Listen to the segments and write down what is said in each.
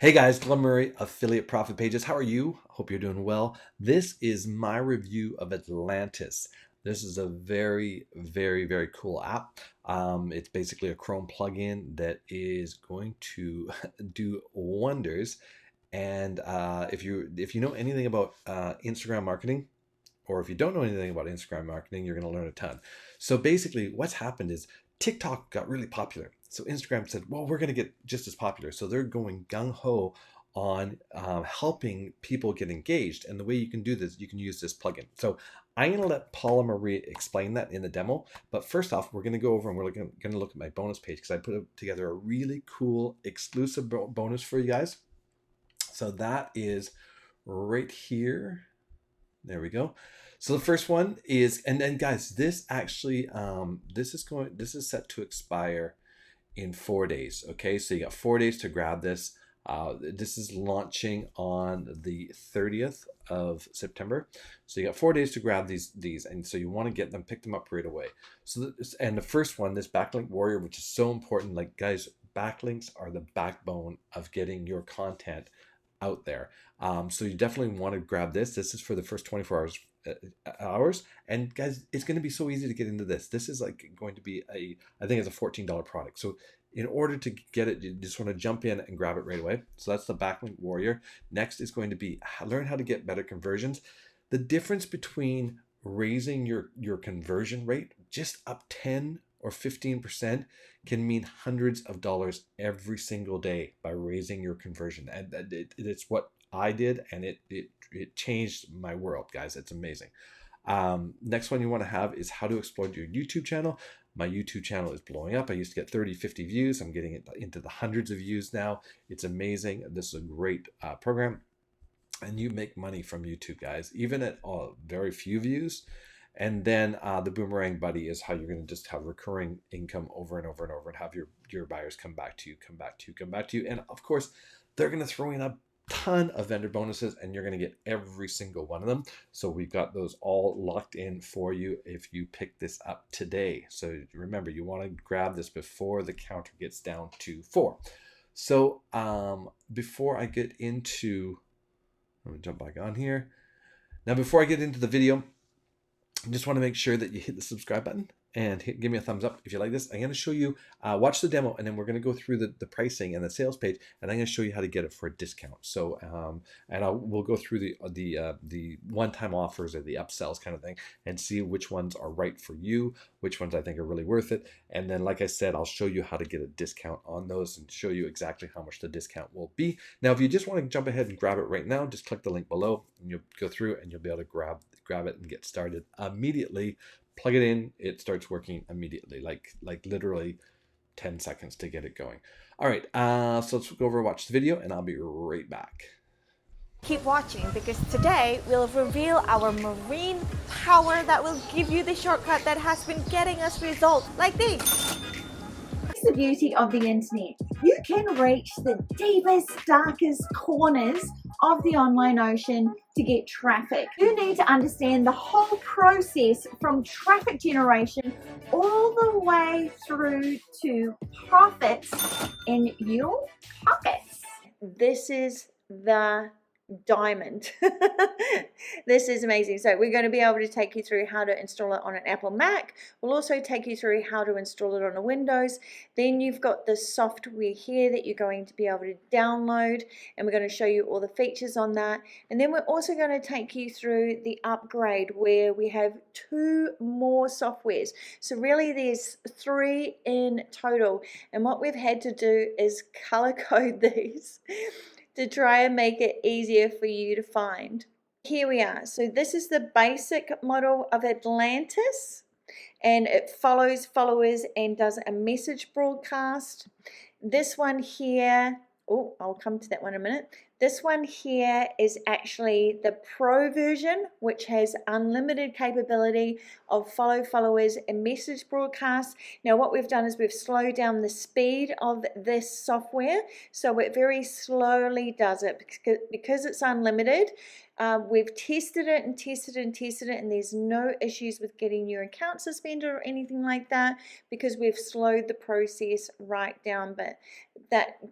Hey guys, Glen Affiliate Profit Pages. How are you? Hope you're doing well. This is my review of Atlantis. This is a very cool app. It's basically a Chrome plugin that is going to do wonders. And if you know anything about Instagram marketing, or if you don't know anything about Instagram marketing, you're going to learn a ton. So basically, what's happened is TikTok got really popular. So Instagram said, well, we're going to get just as popular. So they're going gung ho on helping people get engaged. And the way you can do this, you can use this plugin. So I'm going to let Paula Marie explain that in the demo. But first off, we're going to go over and we're going to look at my bonus page because I put together a really cool exclusive bonus for you guys. So that is right here. There we go. So the first one is, and then guys, this actually, this is set to expire in 4 days. Okay, so you got 4 days to grab this. This is launching on the 30th of September. So you got 4 days to grab these, and so you want to pick them up right away. So and the first one, this backlink warrior, which is so important. Like guys, backlinks are the backbone of getting your content out there. So you definitely want to grab this. This is for the first 24 hours. And guys, it's going to be so easy to get into this. This is like going to be I think it's a $14 product. So in order to get it, you just want to jump in and grab it right away. So that's the backlink warrior. Next is going to be learn how to get better conversions. The difference between raising your conversion rate just up 10 or 15% can mean hundreds of dollars every single day by raising your conversion. And it's what I did, and it changed my world, guys. It's amazing. Next one you want to have is how to explode your YouTube channel. My YouTube channel is blowing up. I used to get 30, 50 views. I'm getting it into the hundreds of views now. It's amazing. This is a great program. And you make money from YouTube, guys, even at very few views. And then the boomerang buddy is how you're going to just have recurring income over and over and over and have your buyers come back to you. And of course, they're going to throw in a ton of vendor bonuses and you're going to get every single one of them. So we've got those all locked in for you if you pick this up today. So remember, you want to grab this before the counter gets down to 4. So before I get into, I'm going to jump back on here. Now, before I get into the video, I just want to make sure that you hit the subscribe button and give me a thumbs up if you like this. I'm going to show you, watch the demo, and then we're going to go through the pricing and the sales page, and I'm going to show you how to get it for a discount. So, we'll go through the one-time offers or the upsells kind of thing and see which ones are right for you, which ones I think are really worth it. And then, like I said, I'll show you how to get a discount on those and show you exactly how much the discount will be. Now, if you just want to jump ahead and grab it right now, just click the link below and you'll go through and you'll be able to grab it and get started immediately. Plug it in, it starts working immediately, like literally 10 seconds to get it going. All right, so let's go over and watch the video and I'll be right back. Keep watching because today we'll reveal our marine power that will give you the shortcut that has been getting us results like these. That's the beauty of the internet. You can reach the deepest, darkest corners of the online ocean to get traffic. You need to understand the whole process from traffic generation all the way through to profits in your pockets. This is the diamond. This is amazing. So we're going to be able to take you through how to install it on an Apple Mac. We'll also take you through how to install it on a Windows. Then you've got the software here that you're going to be able to download, and we're going to show you all the features on that. And then we're also going to take you through the upgrade where we have 2 more softwares. So really there's 3 in total, and what we've had to do is color code these to try and make it easier for you to find. Here we are. So this is the basic model of Atlantis, and it follows followers and does a message broadcast. This one here, oh, I'll come to that one in a minute. This one here is actually the Pro version, which has unlimited capability of follow followers and message broadcasts. Now what we've done is we've slowed down the speed of this software, so it very slowly does it because it's unlimited. We've tested it and tested it and tested it, and there's no issues with getting your account suspended or anything like that because we've slowed the process right down. But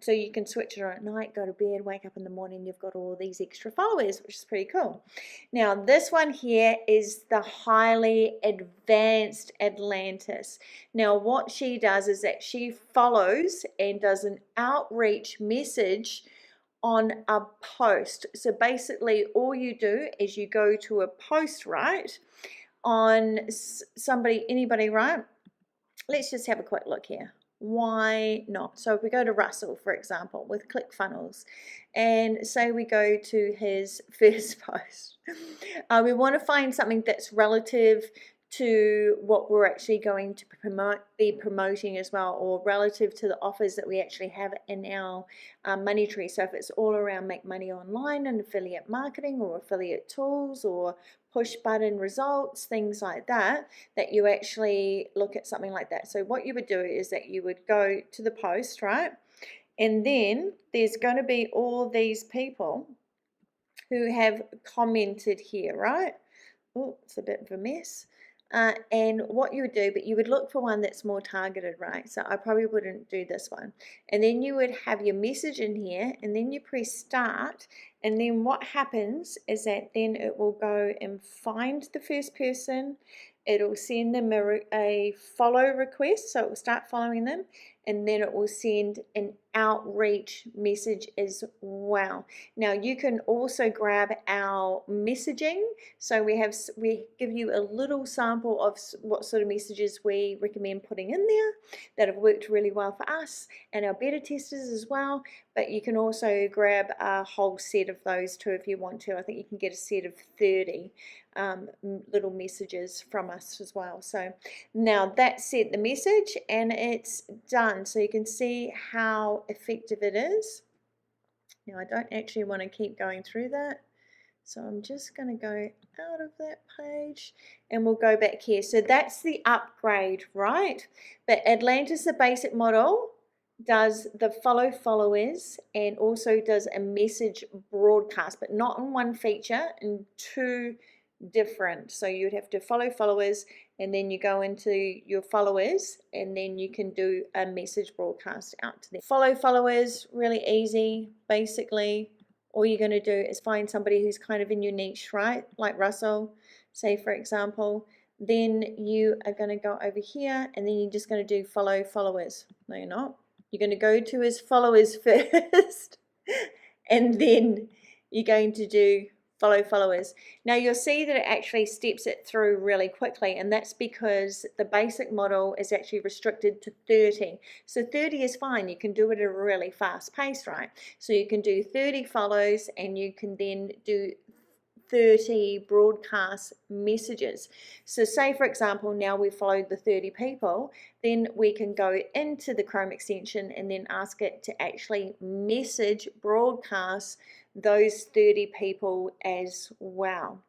so you can switch it on at night, go to bed, wake up in the morning, you've got all these extra followers, which is pretty cool. Now this one here is the highly advanced Atlantis. Now what she does is that she follows and does an outreach message on a post. So basically all you do is you go to a post, right, on anybody, right? Let's just have a quick look here. Why not? So if we go to Russell, for example, with ClickFunnels, and say we go to his first post, we want to find something that's relative to what we're actually going to be promoting as well, or relative to the offers that we actually have in our money tree. So if it's all around make money online and affiliate marketing or affiliate tools or push button results, things like that, that you actually look at something like that. So what you would do is that you would go to the post, right? And then there's going to be all these people who have commented here, right? Oh, it's a bit of a mess. And what you would do, but you would look for one that's more targeted, right? So I probably wouldn't do this one. And then you would have your message in here, and then you press start, and then what happens is that then it will go and find the first person. It'll send them a follow request, so it will start following them, and then it will send an outreach message as well. Now you can also grab our messaging. So we give you a little sample of what sort of messages we recommend putting in there that have worked really well for us and our beta testers as well. But you can also grab a whole set of those too if you want to. I think you can get a set of 30 little messages from us as well. So now that's sent the message and it's done. So you can see how effective it is. Now I don't actually want to keep going through that, so I'm just going to go out of that page and we'll go back here. So that's the upgrade, right? But Atlantis, the basic model, does the follow followers and also does a message broadcast, but not in one feature, in two different. So you'd have to follow followers and then you go into your followers and then you can do a message broadcast out to them. Follow followers, really easy. Basically all you're going to do is find somebody who's kind of in your niche, right? Like Russell, say for example. Then you are going to go over here and then you're just going to do follow followers. No, you're not. You're going to go to his followers first and then you're going to do follow followers. Now you'll see that it actually steps it through really quickly, and that's because the basic model is actually restricted to 30. So 30 is fine. You can do it at a really fast pace, right? So you can do 30 follows and you can then do 30 broadcast messages. So say for example now we've followed the 30 people, then we can go into the Chrome extension and then ask it to actually message broadcast those 30 people as well.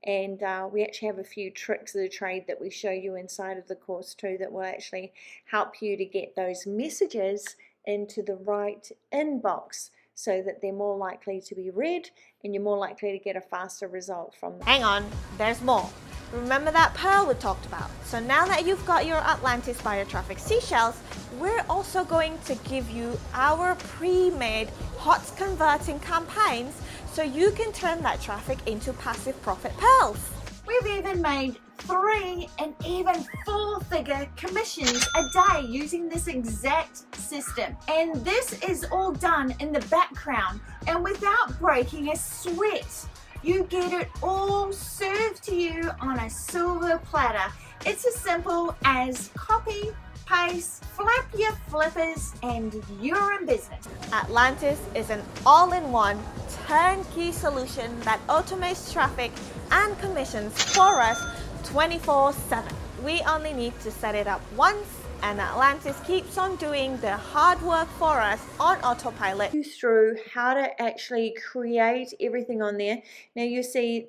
And we actually have a few tricks of the trade that we show you inside of the course too that will actually help you to get those messages into the right inbox so that they're more likely to be read and you're more likely to get a faster result from them. Hang on, there's more. Remember that pearl we talked about? So now that you've got your Atlantis buyer traffic seashells, we're also going to give you our pre-made hot converting campaigns so you can turn that traffic into passive profit pearls. We've even made 3 and even 4-figure commissions a day using this exact system. And this is all done in the background and without breaking a sweat. You get it all served to you on a silver platter. It's as simple as copy, paste, flip your flippers, and you're in business. Atlantis is an all-in-one turnkey solution that automates traffic and commissions for us 24/7. We only need to set it up once and Atlantis keeps on doing the hard work for us on autopilot. You through how to actually create everything on there. Now you see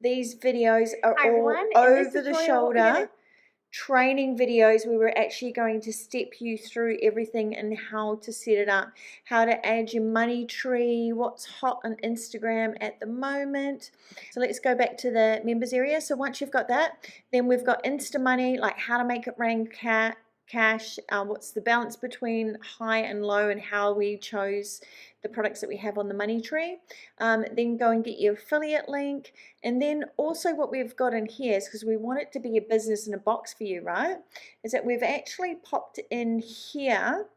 these videos are Hi, all everyone. In this over the tutorial, what we're shoulder training videos where we're actually going to step you through everything and how to set it up, how to add your money tree, what's hot on Instagram at the moment. So let's go back to the members area. So once you've got that, then we've got Insta Money, like how to make it rain cash, what's the balance between high and low, and how we chose the products that we have on the money tree. Then go and get your affiliate link. And then also what we've got in here is, because we want it to be a business in a box for you, right, is that we've actually popped in here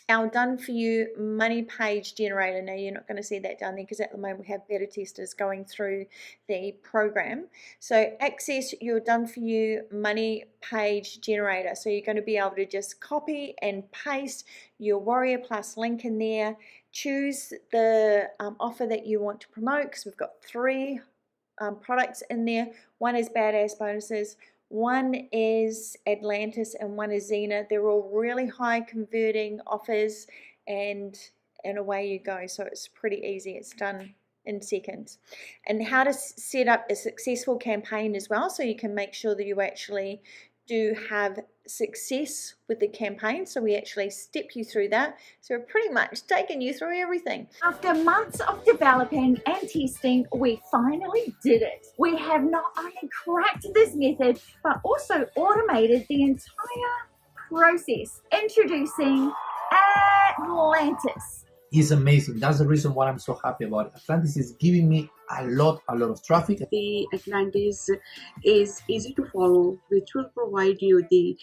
our done for you money page generator. Now you're not going to see that down there because at the moment we have beta testers going through the program. So access your done for you money page generator. So you're going to be able to just copy and paste your Warrior Plus link in there. Choose the offer that you want to promote, because we've got 3 products in there. One is Badass Bonuses, one is Atlantis, and one is Xena. They're all really high converting offers, and away you go. So it's pretty easy. It's done in seconds. And how to set up a successful campaign as well, so you can make sure that you actually do have success with the campaign. So we actually step you through that. So we're pretty much taking you through everything. After months of developing and testing, we finally did it. We have not only cracked this method, but also automated the entire process. Introducing Atlantis. Is amazing. That's the reason why I'm so happy about it. Atlantis is giving me a lot of traffic. The Atlantis is easy to follow, which will provide you the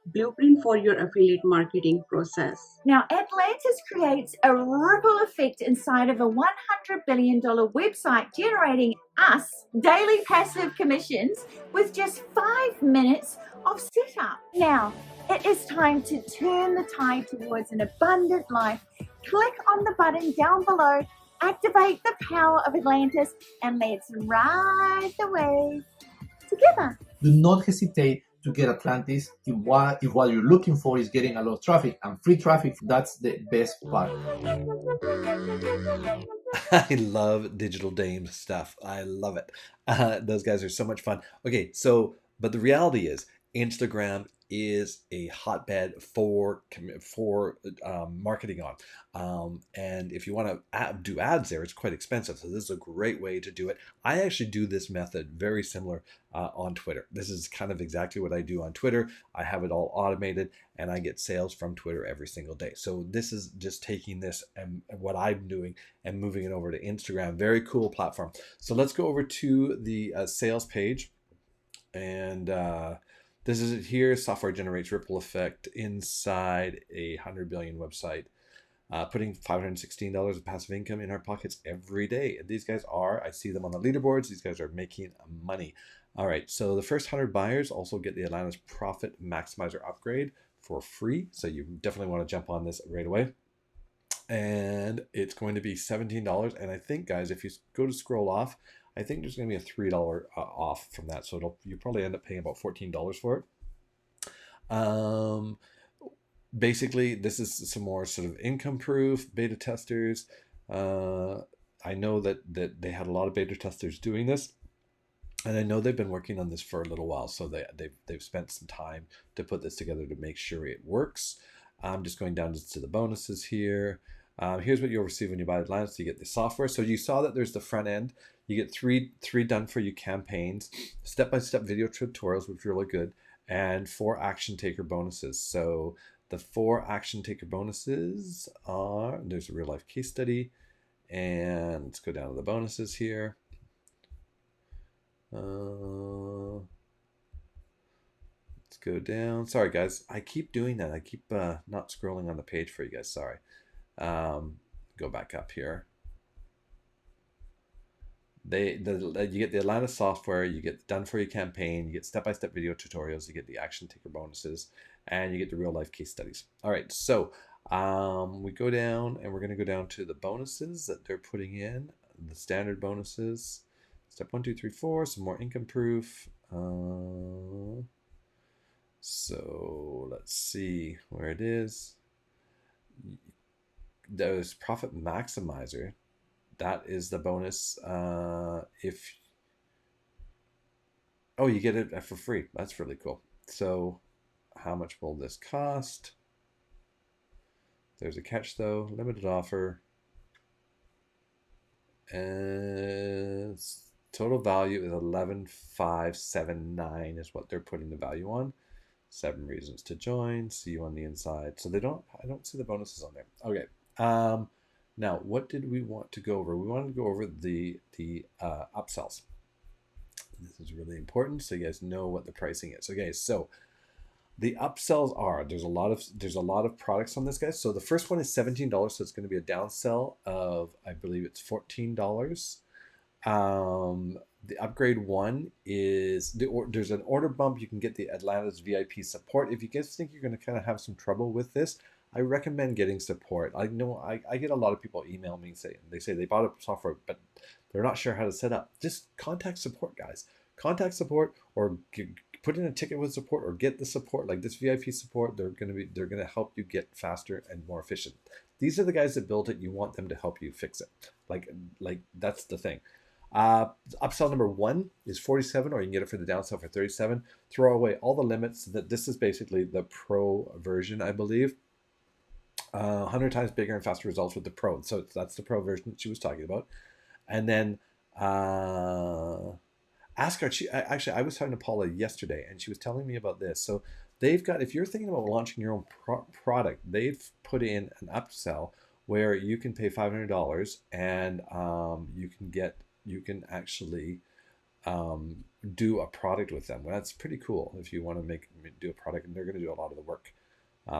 blueprint for your affiliate marketing process. Now, Atlantis creates a ripple effect inside of a $100 billion website, generating us daily passive commissions with just 5 minutes of setup. Now, it is time to turn the tide towards an abundant life. Click on the button down below, activate the power of Atlantis, and let's ride the wave together. Do not hesitate to get Atlantis if what you're looking for is getting a lot of traffic and free traffic. That's the best part. I love Digital Dame stuff. I love it. Those guys are so much fun. Okay, so, but the reality is Instagram is a hotbed for marketing on. And if you want to do ads there, it's quite expensive. So this is a great way to do it. I actually do this method very similar on Twitter. This is kind of exactly what I do on Twitter. I have it all automated and I get sales from Twitter every single day. So this is just taking this and what I'm doing and moving it over to Instagram. Very cool platform. So let's go over to the sales page, and this is it here. Software generates ripple effect inside a 100 billion website, putting $516 of passive income in our pockets every day. And these guys are, I see them on the leaderboards. These guys are making money. All right, so the first 100 buyers also get the Atlantis Profit Maximizer upgrade for free. So you definitely want to jump on this right away. And it's going to be $17. And I think, guys, if you go to scroll off, I think there's going to be a $3 off from that. So you probably end up paying about $14 for it. Basically, this is some more sort of income proof beta testers. I know that they had a lot of beta testers doing this, and I know they've been working on this for a little while. So they've spent some time to put this together to make sure it works. I'm just going down to the bonuses here. Here's what you'll receive when you buy Atlantis. You get the software. So you saw that there's the front end. You get three done for you campaigns, step-by-step video tutorials, which are really good, and 4 action taker bonuses. So the 4 action taker bonuses are, there's a real life case study, and let's go down to the bonuses here. Let's go down. Sorry guys, I keep doing that. I keep not scrolling on the page for you guys. Sorry. Go back up here. You get the Atlantis software, you get done for you campaign, you get step-by-step video tutorials, you get the action taker bonuses, and you get the real life case studies. All right, so we go down, and we're going to go down to the bonuses that they're putting in, the standard bonuses. Step 1, 2, 3, 4, some more income proof. So let's see where it is. There's Profit Maximizer. That is the bonus. If Oh, you get it for free. That's really cool. So how much will this cost? There's a catch though. Limited offer. And total value is 11,579 is what they're putting the value on. 7 reasons to join. See you on the inside. So I don't see the bonuses on there. Okay. Now what did we want to go over? We wanted to go over the upsells. This is really important so you guys know what the pricing is. Okay, so the upsells are there's a lot of products on this, guys. So the first one is $17, so it's going to be a downsell of, I believe it's $14. The upgrade one is there's an order bump. You can get the Atlantis VIP support. If you guys think you're going to kind of have some trouble with this, I recommend getting support. I know I get a lot of people email me saying they bought a software but they're not sure how to set up. Just contact support, guys. Contact support or put in a ticket with support or get the support like this VIP support. They're gonna help you get faster and more efficient. These are the guys that built it. You want them to help you fix it. Like that's the thing. Upsell number 1 is 47, or you can get it for the downsell for 37. Throw away all the limits. That this is basically the pro version, I believe. 100 times bigger and faster results with the pro. So that's the pro version that she was talking about. And then ask her. Actually, I was talking to Paula yesterday, and she was telling me about this. So they've got, if you're thinking about launching your own product, they've put in an upsell where you can pay $500 and you can actually do a product with them. Well, that's pretty cool if you want to do a product, and they're going to do a lot of the work.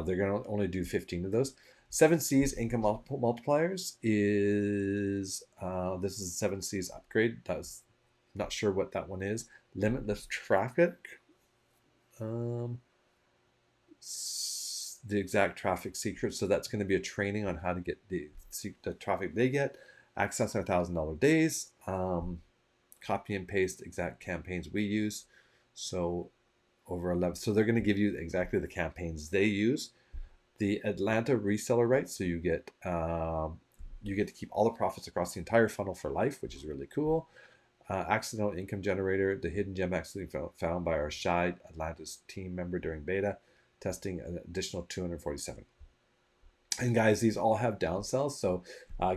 They're going to only do 15 of those. 7 C's income multipliers is this is a 7 C's upgrade. That's not sure what that one is. Limitless traffic. The exact traffic secret. So that's going to be a training on how to get the traffic they get. Access our $1,000 days. Copy and paste exact campaigns we use. So over 11. So they're going to give you exactly the campaigns they use. The Atlanta reseller rights. So you get to keep all the profits across the entire funnel for life, which is really cool. Accidental income generator, the hidden gem accidentally found by our shy Atlantis team member during beta testing, an additional 247. And guys, these all have downsells, so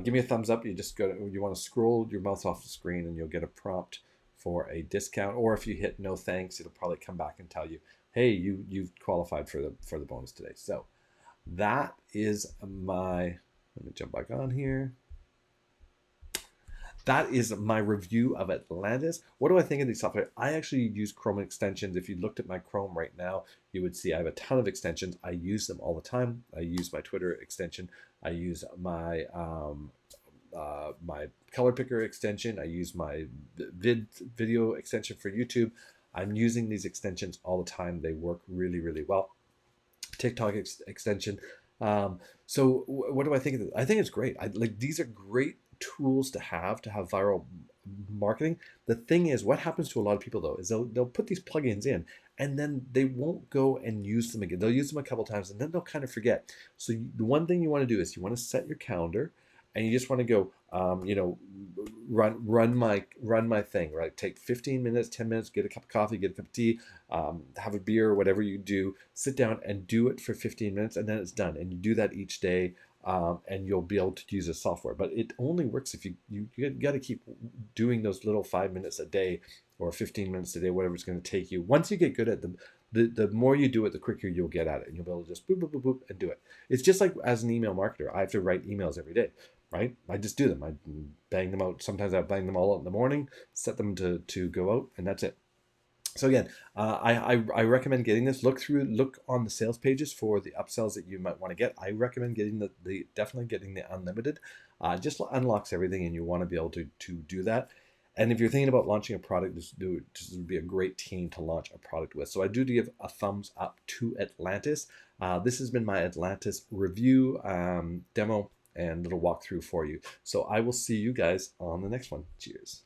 give me a thumbs up. You want to scroll your mouse off the screen and you'll get a prompt for a discount, or if you hit no thanks, it'll probably come back and tell you, hey, you've qualified for the bonus today. So that is let me jump back on here. That is my review of Atlantis. What do I think of these software? I actually use Chrome extensions. If you looked at my Chrome right now, you would see I have a ton of extensions. I use them all the time. I use my Twitter extension. I use my my color picker extension. I use my video extension for YouTube. I'm using these extensions all the time. They work really, really well. TikTok extension. So what do I think of this? I think it's great. These are great tools to have viral marketing. The thing is, what happens to a lot of people though is they'll put these plugins in and then they won't go and use them again. They'll use them a couple times and then they'll kind of forget. So the one thing you want to do is you want to set your calendar and you just want to go run my thing, right? Take 15 minutes, 10 minutes, get a cup of coffee, get a cup of tea, have a beer, whatever you do, sit down and do it for 15 minutes and then it's done. And you do that each day. And you'll be able to use the software, but it only works if you got to keep doing those little 5 minutes a day or 15 minutes a day, whatever it's going to take you. Once you get good at them, the more you do it, the quicker you'll get at it, and you'll be able to just boop, boop, boop, boop, and do it. It's just like as an email marketer, I have to write emails every day, right? I just do them. I bang them out. Sometimes I bang them all out in the morning, set them to go out, and that's it. So again, I recommend getting this. Look on the sales pages for the upsells that you might want to get. I recommend getting definitely getting the unlimited. Just unlocks everything, and you want to be able to do that. And if you're thinking about launching a product, this would be a great team to launch a product with. So I do give a thumbs up to Atlantis. This has been my Atlantis review, demo, and little walkthrough for you. So I will see you guys on the next one. Cheers.